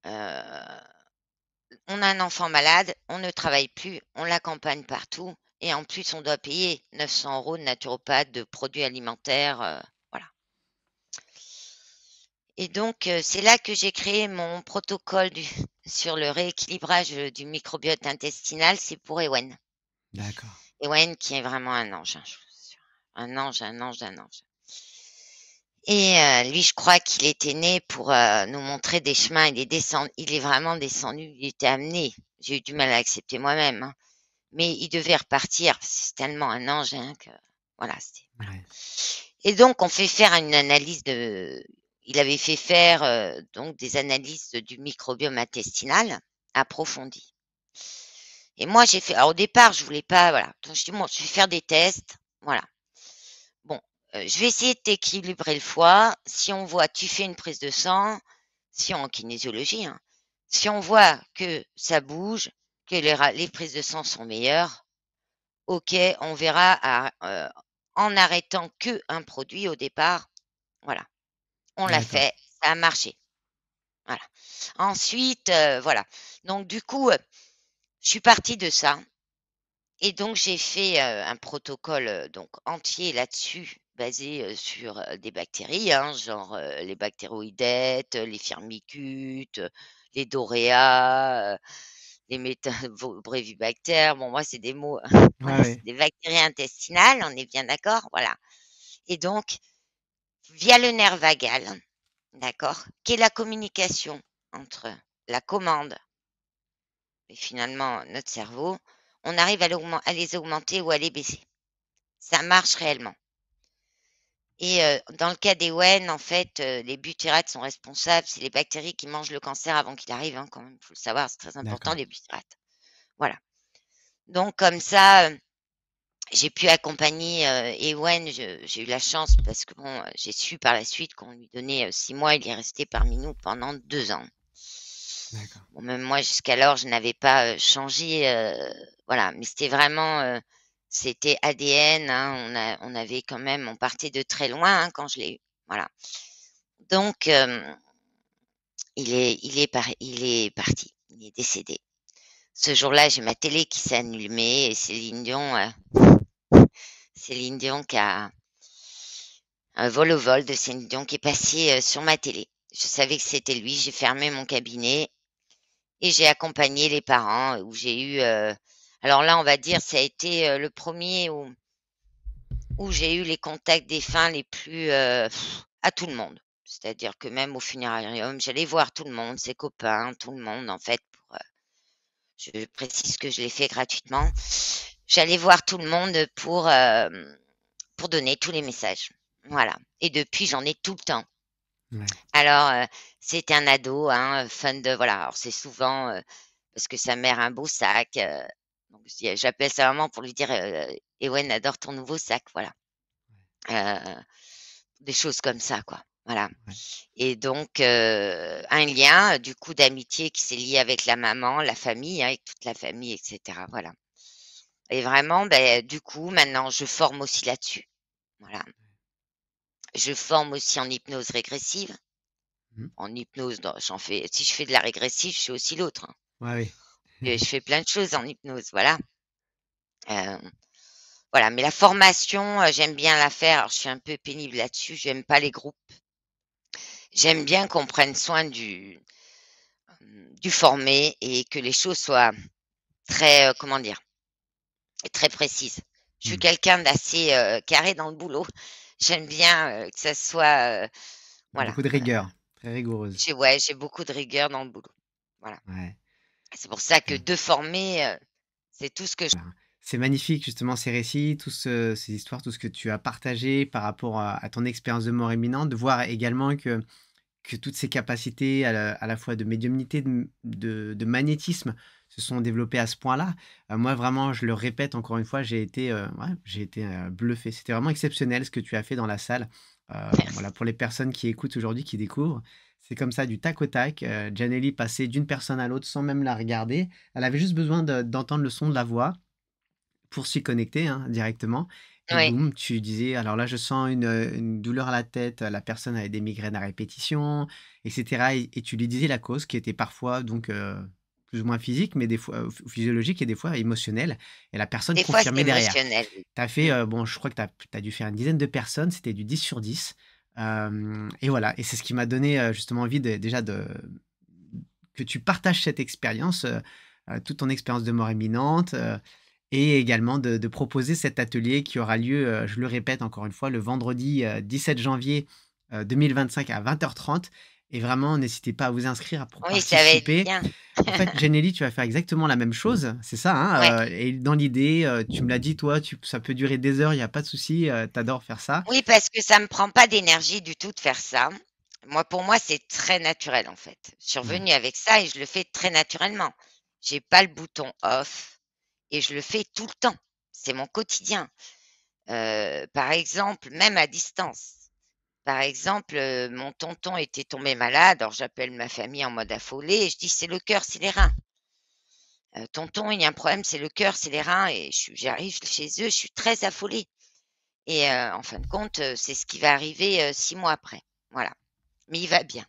on a un enfant malade, on ne travaille plus, on l'accompagne partout et en plus on doit payer 900 € de naturopathe, de produits alimentaires, voilà. Et donc, c'est là que j'ai créé mon protocole sur le rééquilibrage, du microbiote intestinal, c'est pour Ewen. D'accord. Ewen qui est vraiment un ange, hein, je vous assure. Un ange, un ange, un ange. Et lui, je crois qu'il était né pour, nous montrer des chemins. Il est vraiment descendu, il était amené. J'ai eu du mal à l'accepter moi-même, hein, mais il devait repartir parce que c'est tellement un ange, hein, que voilà, voilà. Ouais. Et donc on fait faire une analyse il avait fait faire, donc des analyses du microbiome intestinal approfondies. Et moi, j'ai fait alors au départ, je voulais pas, voilà, donc je dis: «Bon, je vais faire des tests, voilà. Bon, je vais essayer de t'équilibrer le foie. Si on voit tu fais une prise de sang, si en kinésiologie, hein, si on voit que ça bouge, que les prises de sang sont meilleures, OK, on verra en arrêtant qu'un produit au départ». Voilà, on l'a D'accord. fait, ça a marché, voilà. Ensuite, voilà, donc du coup, je suis partie de ça et donc j'ai fait, un protocole, donc entier là-dessus, basé, sur, des bactéries, hein, genre, les bactéroïdetes, les firmicutes, les doréas, les brévibactères. Bon, moi, c'est des mots, Ouais, voilà, c'est ouais. des bactéries intestinales, on est bien d'accord? Voilà. Et donc, via le nerf vagal, d'accord, qui est la communication entre la commande et finalement notre cerveau, on arrive à les augmenter ou à les baisser. Ça marche réellement. Et dans le cas des WEN, en fait, les butyrates sont responsables. C'est les bactéries qui mangent le cancer avant qu'il arrive, hein, quand même, il faut le savoir, c'est très important, D'accord. les butyrates. Voilà. Donc comme ça, j'ai pu accompagner, Ewen. J'ai eu la chance parce que bon, j'ai su par la suite qu'on lui donnait, 6 mois. Il est resté parmi nous pendant 2 ans. D'accord. Bon, même moi, jusqu'alors, je n'avais pas, changé, voilà, mais c'était vraiment, c'était ADN, hein. On avait quand même on partait de très loin, hein, quand je l'ai eu, voilà. Donc il est parti, il est décédé. Ce jour-là, j'ai ma télé qui s'est allumée et Céline Dion qui a un vol au vol de Céline Dion qui est passé, sur ma télé. Je savais que c'était lui, j'ai fermé mon cabinet et j'ai accompagné les parents où j'ai eu, alors là, on va dire, ça a été, le premier où j'ai eu les contacts défunts les plus, à tout le monde. C'est-à-dire que même au funérarium, j'allais voir tout le monde, ses copains, tout le monde en fait je précise que je l'ai fait gratuitement. J'allais voir tout le monde pour donner tous les messages. Voilà. Et depuis, j'en ai tout le temps. Ouais. Alors, c'était un ado, hein, fan de voilà, alors c'est souvent, parce que sa mère a un beau sac, donc j'appelle sa maman pour lui dire, «Ewen adore ton nouveau sac», voilà. Heu, des choses comme ça, quoi. Voilà. Ouais. Et donc, un lien, du coup, d'amitié qui s'est lié avec la maman, la famille, hein, avec toute la famille et cetera, voilà. Et vraiment, beh, du coup, maintenant, je forme aussi là-dessus. Voilà. Je forme aussi en hypnose régressive. Mmh. En hypnose, j'en fais si je fais de la régressive, je fais aussi l'autre, hein. Ouais, oui. Et je fais plein de choses en hypnose, voilà. Heu, voilà, mais la formation, j'aime bien la faire. Alors je suis un peu pénible là-dessus, j'aime pas les groupes. J'aime bien qu'on prenne soin du formé et que les choses soient très, comment dire? Très précises. Je suis Mmh. quelqu'un d'assez, carré dans le boulot. J'aime bien, que ça soit, voilà, Beaucoup de rigueur, très rigoureuse. j'ai beaucoup de rigueur dans le boulot. Voilà. Ouais, C'est pour ça que super. de former, c'est tout ce que je Voilà. C'est magnifique justement ces récits, ces histoires, tout ce que tu as partagé par rapport à ton expérience de mort imminente, de voir également que toutes ces capacités à la fois de médiumnité, de magnétisme se sont développées à ce point-là. Moi vraiment, je le répète encore une fois, j'ai été bluffé. C'était vraiment exceptionnel ce que tu as fait dans la salle. Voilà, Merci. pour les personnes qui écoutent aujourd'hui, qui découvrent, c'est comme ça du tac au tac. Janelly passait d'une personne à l'autre sans même la regarder. Elle avait juste besoin d'entendre le son de la voix pour s'y connecter, hein, directement et Oui. boum, tu disais: «Alors là, je sens une douleur à la tête», la personne avait des migraines à répétition et cetera et tu lui disais la cause qui était parfois donc plus ou moins physique, mais des fois, physiologique et des fois émotionnelle et la personne Des fois, c'est confirmait derrière. émotionnel, oui. Tu as fait, Mmh. bon, je crois que tu as dû faire une dizaine de personnes, c'était du 10 sur 10, et voilà et c'est ce qui m'a donné, justement envie de déjà de que tu partages cette expérience, toute ton expérience de mort imminente, et également de proposer cet atelier qui aura lieu, je le répète encore une fois, le vendredi, 17 janvier, 2025 à 20h30 et vraiment n'hésitez pas à vous inscrire pour Oui, ça va être participer. bien. En fait, Jenelly, tu vas faire exactement la même chose, c'est ça, Ouais. hein? Et dans l'idée, tu me l'as dit toi, tu ça peut durer des heures, il y a pas de souci, tu adores faire ça. Oui, parce que ça me prend pas d'énergie du tout de faire ça. Pour moi, c'est très naturel, en fait. Je suis Ouais. revenue avec ça et je le fais très naturellement. J'ai pas le bouton off et je le fais tout le temps. C'est mon quotidien. Par exemple, même à distance. Par exemple, mon tonton était tombé malade, alors j'appelle ma famille en mode affolé et je dis: «C'est le cœur, c'est les reins. Tonton, il y a un problème, c'est le cœur, c'est les reins» et j'arrive chez eux, je suis très affolée et en fin de compte, c'est ce qui va arriver, 6 mois après. Voilà. Mais il va bien.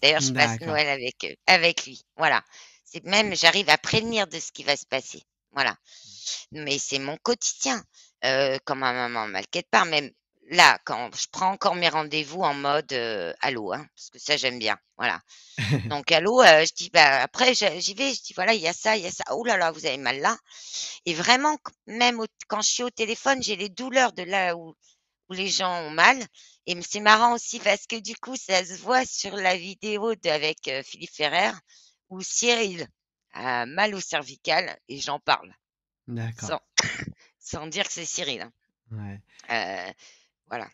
D'ailleurs, je passe D'accord. Noël avec lui. Voilà. C'est même j'arrive à prévenir de ce qui va se passer. Voilà. Mais c'est mon quotidien. Quand ma maman m'a quelque part, même là, quand je prends encore mes rendez-vous en mode, allô, hein, parce que ça j'aime bien, voilà. Donc allô, je dis bah, après j'y vais, je dis: «Voilà, il y a ça, il y a ça. Oh là là, vous avez mal là» et vraiment même quand je suis au téléphone, j'ai les douleurs de là où les gens ont mal et c'est marrant aussi parce que du coup, ça se voit sur la vidéo avec, Philippe Ferrer où Cyril a mal au cervical et j'en parle D'accord. sans sans dire que c'est Cyril, hein. Ouais. Voilà.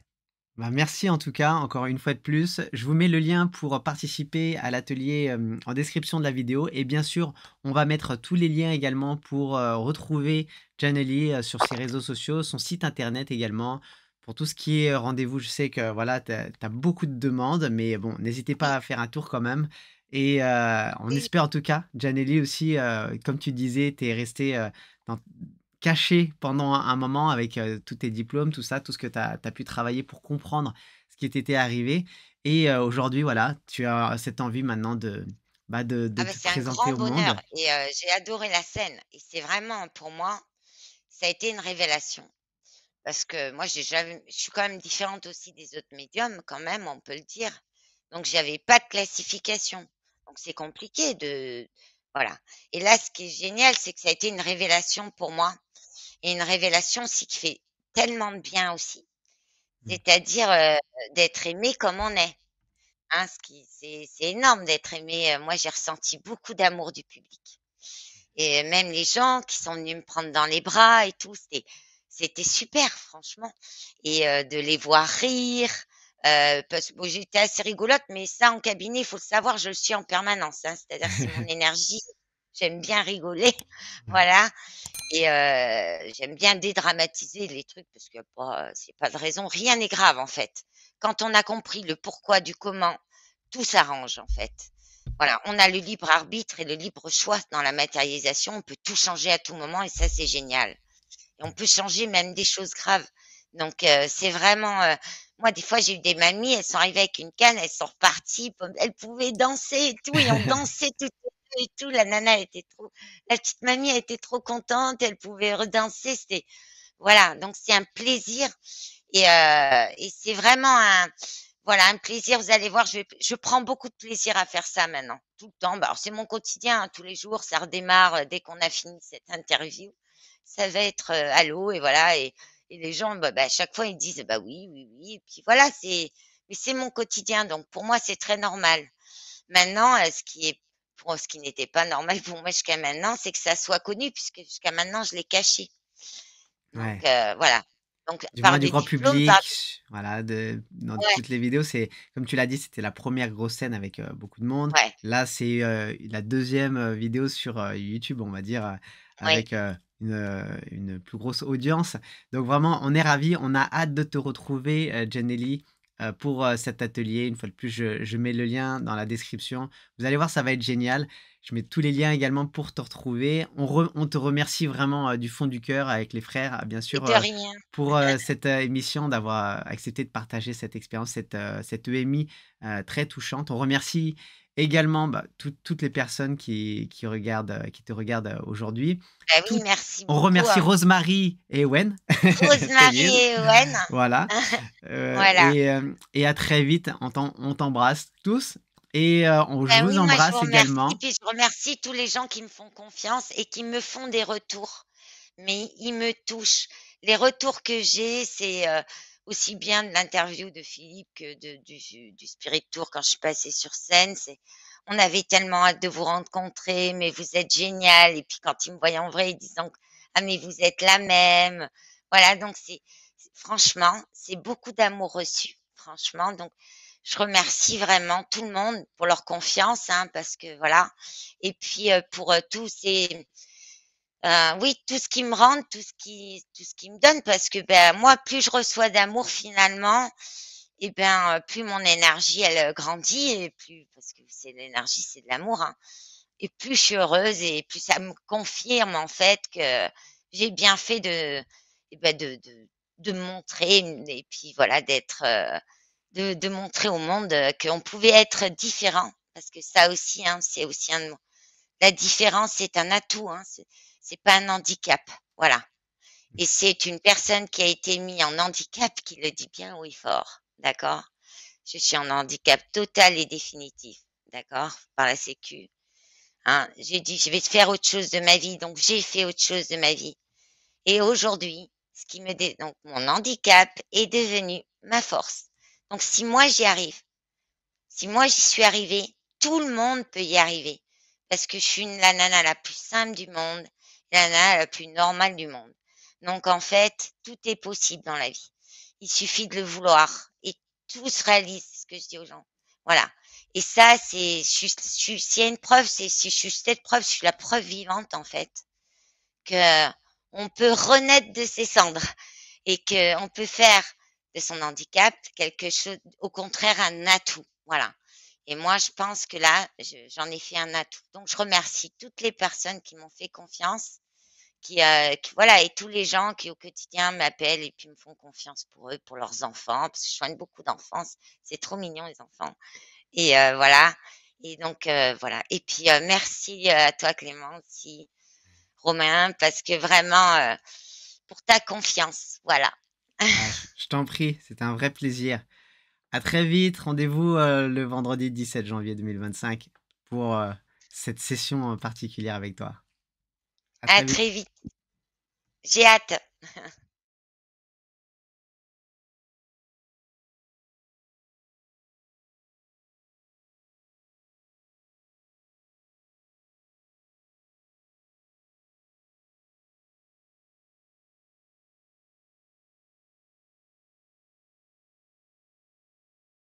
Bah, merci en tout cas, encore une fois de plus. Je vous mets le lien pour participer à l'atelier en description de la vidéo. Et bien sûr, on va mettre tous les liens également pour retrouver Janelly sur ses réseaux sociaux, son site internet également. Pour tout ce qui est rendez-vous, je sais que voilà, tu as beaucoup de demandes, mais bon, n'hésitez pas Oui, à faire un tour quand même. Et on oui, espère en tout cas, Janelly aussi, comme tu disais, tu es resté caché pendant un moment avec, tous tes diplômes, tout ça, tout ce que tu as pu travailler pour comprendre ce qui t'était arrivé et aujourd'hui, voilà, tu as cette envie maintenant de ah bah, te c'est un présenter grand au bonheur monde. et j'ai adoré la scène et c'est vraiment pour moi, ça a été une révélation. Parce que moi, j'ai jamais je suis quand même différente aussi des autres médiums quand même, on peut le dire. Donc j'avais pas de classification. Donc c'est compliqué de voilà. Et là, ce qui est génial, c'est que ça a été une révélation pour moi et une révélation aussi qui fait tellement de bien aussi. Mmh. C'est-à-dire, d'être aimé comme on est, hein, ce qui c'est énorme d'être aimé, moi j'ai ressenti beaucoup d'amour du public et même les gens qui sont venus me prendre dans les bras et tout, c'était super franchement et de les voir rire, parce que bon, j'étais assez rigolote, mais ça en cabinet, il faut le savoir, je le suis en permanence, hein. C'est-à-dire c'est mon énergie, j'aime bien rigoler, Ouais. voilà et j'aime bien dédramatiser les trucs parce qu'il y a pas c'est pas de raison, rien n'est grave en fait. Quand on a compris le pourquoi du comment, tout s'arrange en fait. Voilà, on a le libre arbitre et le libre choix dans la matérialisation, on peut tout changer à tout moment et ça c'est génial. Et on peut changer même des choses graves. Donc c'est vraiment, moi des fois j'ai eu des mamies, elles sont arrivées avec une canne, elles sont reparties, elles pouvaient danser et tout et on dansait toutes les 2 et tout. La petite mamie, elle était trop contente, elle pouvait redanser, c'était voilà, donc c'est un plaisir et c'est vraiment un plaisir. Vous allez voir, je prends beaucoup de plaisir à faire ça maintenant, tout le temps. Bah, alors c'est mon quotidien, hein, tous les jours, ça redémarre, dès qu'on a fini cette interview. Ça va être, allô et voilà et les gens, à chaque fois, ils disent: «Bah, oui, oui, oui» et puis voilà, mais c'est mon quotidien, donc pour moi, c'est très normal. Maintenant, ce qui n'était pas normal pour moi jusqu'à maintenant, c'est que ça soit connu puisque jusqu'à maintenant, je l'ai caché. Donc Ouais. voilà. Donc Du moins par du le grand diplôme, par public, voilà, dans ouais, toutes les vidéos, c'est comme tu l'as dit, c'était la première grosse scène avec, beaucoup de monde. ouais, Là, c'est, la deuxième vidéo sur, YouTube, on va dire, oui. avec, une plus grosse audience. Donc vraiment, on est ravis, on a hâte de te retrouver, Jenelly, pour, cet atelier. Une fois de plus, je mets le lien dans la description. Vous allez voir, ça va être génial. Je mets tous les liens également pour te retrouver. On te remercie vraiment, du fond du cœur avec les frères, bien Et sûr, de rien. pour, cette, émission, d'avoir accepté de partager cette expérience, cette EMI, très touchante. On remercie également, bah, toutes les personnes qui regardent, qui te regardent, aujourd'hui. Bah oui, Tout merci On beaucoup, remercie hein. Rosemary et Ewen, Rosemary Félix, et Owen. voilà, Voilà. et à très vite. On t'embrasse tous et je Ben vous oui, moi je vous embrasse remercie, également. puis je remercie tous les gens qui me font confiance et qui me font des retours. Mais ils me touchent. Les retours que j'ai, c'est aussi bien de l'interview de Philippe que du Spirit Tour quand je suis passée sur scène. On avait tellement hâte de vous rencontrer, mais vous êtes génial. Et puis quand ils me voyaient en vrai, ils disaient ah mais vous êtes la même. Voilà, donc franchement, c'est beaucoup d'amour reçu, franchement. Donc je remercie vraiment tout le monde pour leur confiance, hein, parce que voilà. Et puis pour tous ces, oui, tout ce qu'ils me rendent, tout ce qu'ils me donnent, parce que ben moi, plus je reçois d'amour finalement, et ben plus mon énergie elle grandit et plus parce que c'est l'énergie, c'est de l'amour, hein, et plus je suis heureuse et plus ça me confirme en fait que j'ai bien fait eh ben de me montrer et puis voilà d'être de montrer au monde qu'on pouvait être différent parce que ça aussi hein, c'est aussi la différence c'est un atout hein, c'est pas un handicap voilà et c'est une personne qui a été mise en handicap qui le dit bien haut et fort d'accord je suis en handicap total et définitif d'accord par la sécu hein, j'ai dit je vais faire autre chose de ma vie donc j'ai fait autre chose de ma vie et aujourd'hui donc mon handicap est devenu ma force donc si moi j'y arrive si moi j'y suis arrivée, tout le monde peut y arriver. Parce que je suis la nana la plus simple du monde, la nana la plus normale du monde. Donc en fait, tout est possible dans la vie. Il suffit de le vouloir et tout se réalise, c'est ce que je dis aux gens. Voilà. Et ça, s'il y a une preuve, si je suis cette preuve, je suis la preuve vivante en fait que on peut renaître de ses cendres et qu'on peut faire de son handicap quelque chose, au contraire, un atout. Voilà. Et moi, je pense que là, j'en ai fait un atout. Donc, je remercie toutes les personnes qui m'ont fait confiance, voilà, et tous les gens qui au quotidien m'appellent et puis me font confiance pour eux, pour leurs enfants, parce que je soigne beaucoup d'enfants. C'est trop mignon, les enfants. Et voilà. Et donc, voilà. Et puis, merci à toi, Clément, aussi Romain, parce que vraiment, pour ta confiance, voilà. Ah, je t'en prie, c'était un vrai plaisir. À très vite, rendez-vous, le vendredi 17 janvier 2025 pour, cette session, particulière avec toi. À À très vite. très vite. J'ai hâte.